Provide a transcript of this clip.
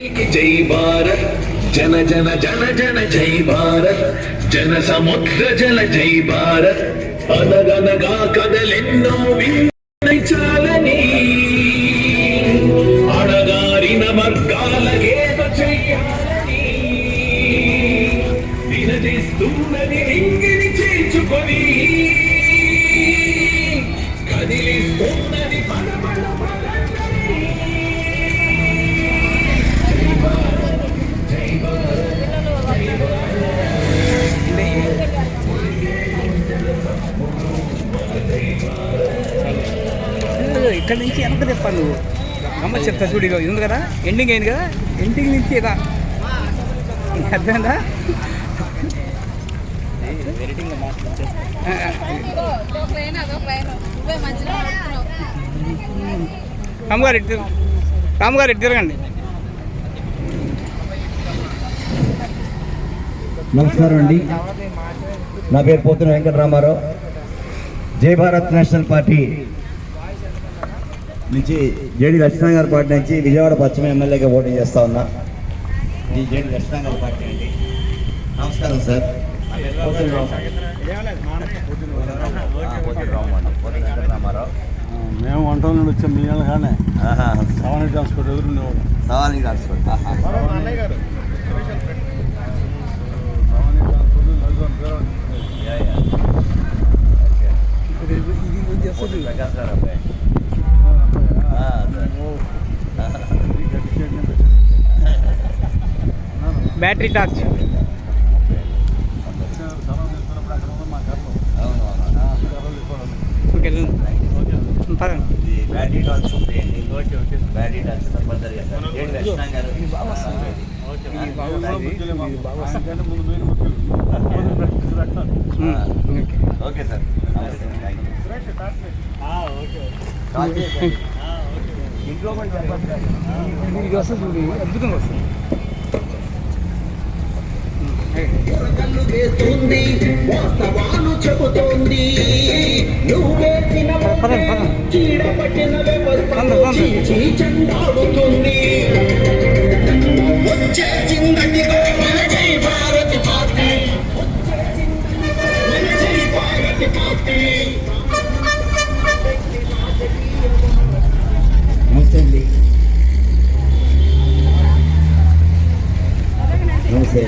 జై భారత్ జన జన జన జన జై భారత్ జన సముద్ర జల జై భారత్ అనగనగా కదలెన్నో విచాలని అడగారిన వర్గాల గేత చెయ్యాలని వినదిస్తున్నది రింగిని చేర్చుకొని కదిలిస్తున్నది పలపల ఇక్కడ నుంచి ఎంత చెప్పాను నువ్వు అమ్మ చెప్తా చూడు ఇది ఉంది కదా ఎండింగ్ అయింది కదా ఎండింగ్ నుంచి ఇదా అర్థమైందా రాముగారు ఇటు తిరగండి. నమస్కారం అండి, నా పేరు పోతున్న వెంకటరామారావు. జై భారత్ నేషనల్ పార్టీ నుంచి జేడి లక్ష్మణ్ గారి పార్టీ నుంచి విజయవాడ పశ్చిమ ఎమ్మెల్యేగా పోటీ చేస్తా ఉన్నా. ఇది జేడి లక్ష్మణ్ గారి పార్టీ అండి. నమస్కారం సార్. వెంకటరామారావు. మేము వంట నుండి వచ్చాం మీ నెలగానే సవానీ ట్రాన్స్పోర్ట్ ఎదురుండేవాడు. Savani transport battery torch battery torch ఉంటాయండి. బ్యాటరీ టార్చ్ తప్పనిసరిగా sir. JD Lakshman garu okay sir. ఇంట్లో కూడా ఇది వస్తుంది చూడు, అద్భుతంగా వస్తుంది. వాస్తవాలు చెబుతోంది చెండాడుతుంది. వచ్చేసిందదిగో మన జై భారత్ పార్టీ, మన జై భారత్ పార్టీ. నమస్తే అండి. నమస్తే.